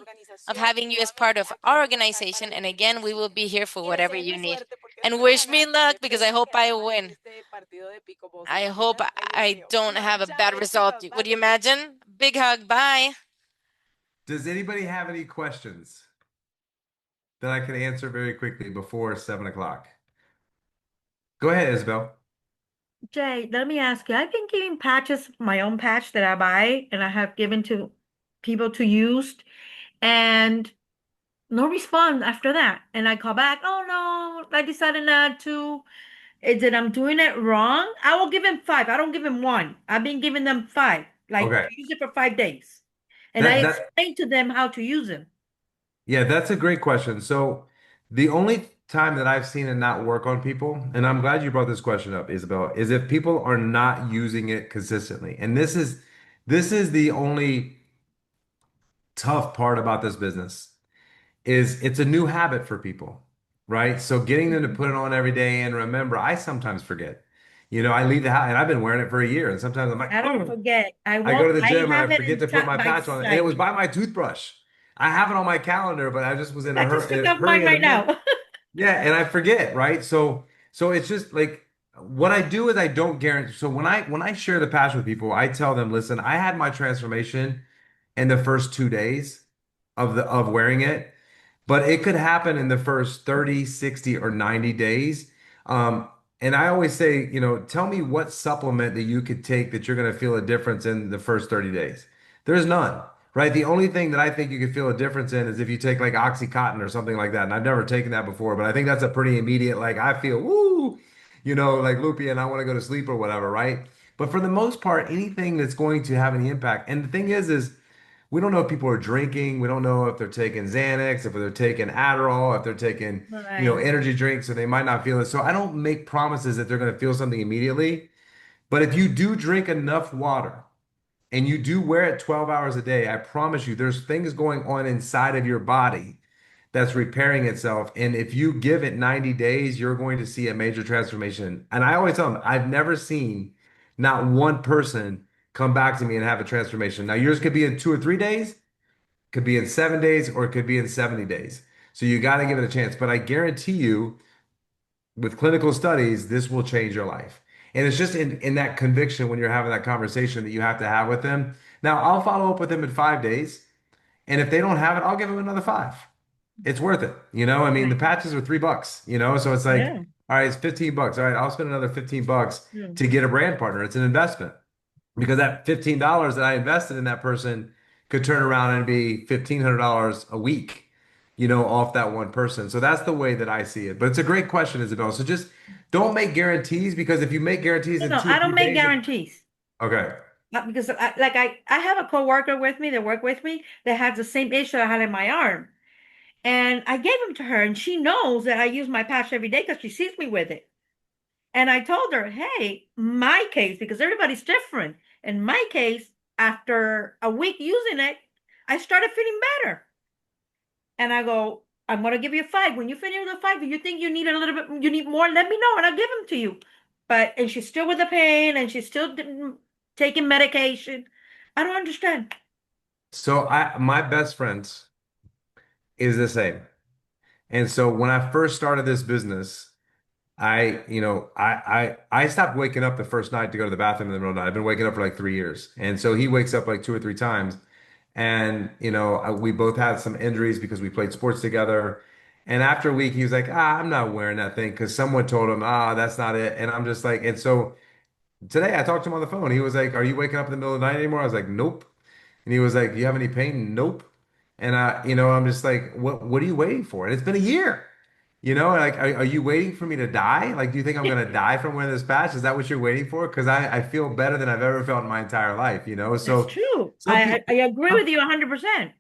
of organización having y you as part nuevamente of aquí our vamos a estar para organization. lo And que again, we will necesiten. be here for Y whatever you deseenme need. suerte porque And espero wish me ganar luck y because I espero hope I quedarme en win. este partido de pickleball. ¿Se I hope imaginan? Ay, Dios I mío. don't have a Chao, bad result. besitos. Would Bye, you baby. imagine? Big hug. Bye. Does anybody have any questions that I can answer very quickly before 7 o'clock? Go ahead, Isabel. Jay, let me ask you. I've been giving patches, my own patch that I buy, and I have given to people to use, and no response after that. And I call back, oh no, I decided not to. Is it I'm doing it wrong? I will give him five. I don't give him one. I've been giving them five, like Okay. use it for 5 days. And I That explain to them how to use them. Yeah, that's a great question. So the only time that I've seen it not work on people, and I'm glad you brought this question up, Isabel, is if people are not using it consistently. And this is the only tough part about this business is it's a new habit for people, right? So getting them to Mhm. put it on every day and remember, I sometimes forget. I leave the house and I've been wearing it for a year, and sometimes I'm like, I don't oh, forget. I I go to won't. the I gym and I have it forget in to put my by patch on, and it was sight. by my toothbrush. I have it on my calendar, but I just was in I just took a off hurry mine in the right morning. now. Yeah, and I forget, right? So it's just like what I do is I don't guarantee. So when I share the patch with people, I tell them, listen, I had my transformation in the first 2 days of wearing it, but it could happen in the first 30, 60, or 90 days. Um, and I always say, tell me what supplement that you could take that you're going to feel a difference in the first 30 days. There's none, right? The only thing that I think you could feel a difference in is if you take like Oxycontin or something like that. And I've never taken that before, but I think that's a pretty immediate, like I feel, woo, like loopy and I want to go to sleep or whatever, right? But for the most part, anything that's going to have any impact. And the thing is we don't know if people are drinking. We don't know if they're taking Xanax, if they're taking Adderall, if they're taking, Right. energy drinks, so they might not feel it. So I don't make promises that they're going to feel something immediately. But if you do drink enough water and you do wear it 12 hours a day, I promise you there's things going on inside of your body that's repairing itself. And if you give it 90 days, you're going to see a major transformation. And I always tell them, I've never seen not one person come back to me and have a transformation. Now, yours could be in 2 or 3 days, could be in 7 days, or it could be in 70 days. So you got to give it a chance. But I guarantee you, with clinical studies, this will change your life. And it's just in that conviction when you're having that conversation that you have to have with them. Now, I'll follow up with them in 5 days. And if they don't have it, I'll give them another five. It's worth it. I mean, the Right. patches are $3, so it's like, Yeah. all right, it's $15. All right, I'll spend another $15 Yeah. to get a brand partner. It's an investment because that $15 that I invested in that person could turn around and be $1,500 a week, off that one person. So that's the way that I see it. But it's a great question, Isabel. So just don't make guarantees, because if you make guarantees No, in no, two or I three don't make days, guarantees. okay. Because I have a coworker with me that work with me that has the same issue I had in my arm. And I gave him to her, and she knows that I use my patch every day because she sees me with it. And I told her, hey, my case, because everybody's different. In my case, after a week using it, I started feeling better. And I go, I'm going to give you 5. When you finish with the 5, if you think you need a little bit, you need more, let me know and I'll give them to you. And she's still with the pain and she's still taking medication. I don't understand. So my best friend is the same. And so when I first started this business, I stopped waking up the first night to go to the bathroom in the middle of the night. I've been waking up for like 3 years. And so he wakes up like 2 or 3 times. And, we both had some injuries because we played sports together. And after a week, he was like, I'm not wearing that thing because someone told him, that's not it. And I'm just like, and so today I talked to him on the phone. He was like, are you waking up in the middle of the night anymore? I was like, nope. And he was like, you have any pain? Nope. And I'm just like, what are you waiting for? And it's been a year. Like, are you waiting for me to die? Like, do you think I'm gonna die from wearing this patch? Is that what you're waiting for? Because I feel better than I've ever felt in my entire life. That's So true. some people I agree some, with you 100%.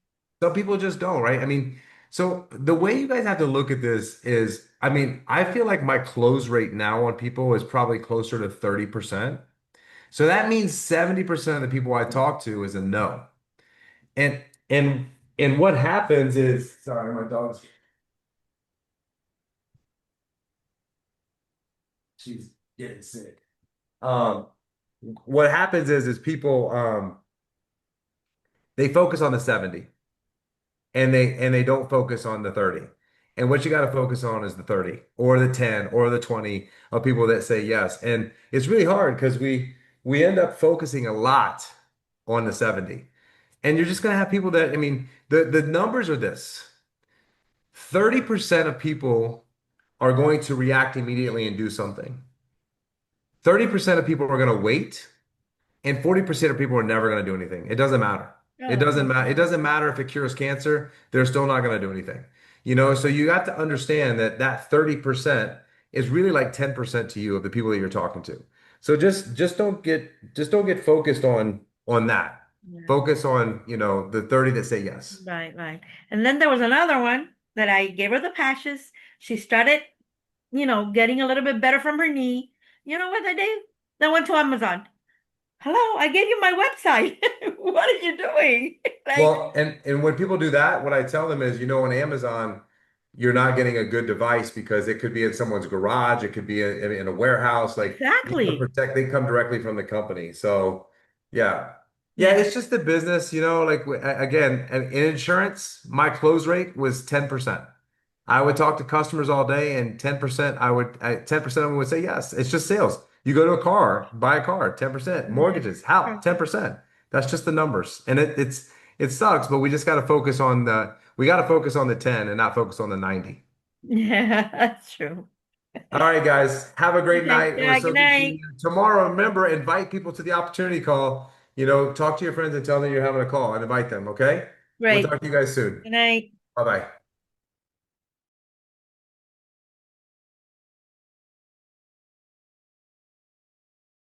some people just don't, right? I mean, so the way you guys have to look at this is, I mean, I feel like my close rate now on people is probably closer to 30%. So that means 70% of the people I talk to is a no. And and and what happens is, sorry, my dog's she's getting sick. Um, what happens is people they focus on the 70 and they don't focus on the 30. And what you got to focus on is the 30 or the 10 or the 20 of people that say yes. And it's really hard because we end up focusing a lot on the 70. And you're just going to have people that, I mean, the numbers are this. 30% of people are going to react immediately and do something. 30% of people are going to wait. And 40% of people are never going to do anything. It doesn't matter. It Oh, doesn't matter. It doesn't matter if it cures cancer. They're still not going to do anything. So you have to understand that 30% is really like 10% to you of the people that you're talking to. So just don't get focused on that. yeah. Focus on, the 30 that say yes. Right, right. And then there was another one that I gave her the patches. She started, getting a little bit better from her knee. You know what I did? I went to Amazon. Hello, I gave you my website. What are you doing? Like, Well, and when people do that, what I tell them is, on Amazon, you're not getting a good device because it could be in someone's garage, it could be in a warehouse. Like you want to exactly. protect, they come directly from the company. So, yeah, yeah, Yeah. it's just the business. Like again, in insurance, my close rate was 10%. I would talk to customers all day, and 10% of them would say yes. It's just sales. You go to a car, buy a car, 10%. Yeah. Mortgages, how? 10%. That's just the numbers. And it sucks, but we got to focus on the 10 and not focus on the 90. Yeah, that's true. All right, guys, have a great Okay, night. It yeah, was so good good seeing night. you. Tomorrow, remember, invite people to the opportunity call. Talk to your friends and tell them you're having a call and invite them, okay? We'll Great. talk to you guys soon. Good night. Bye-bye.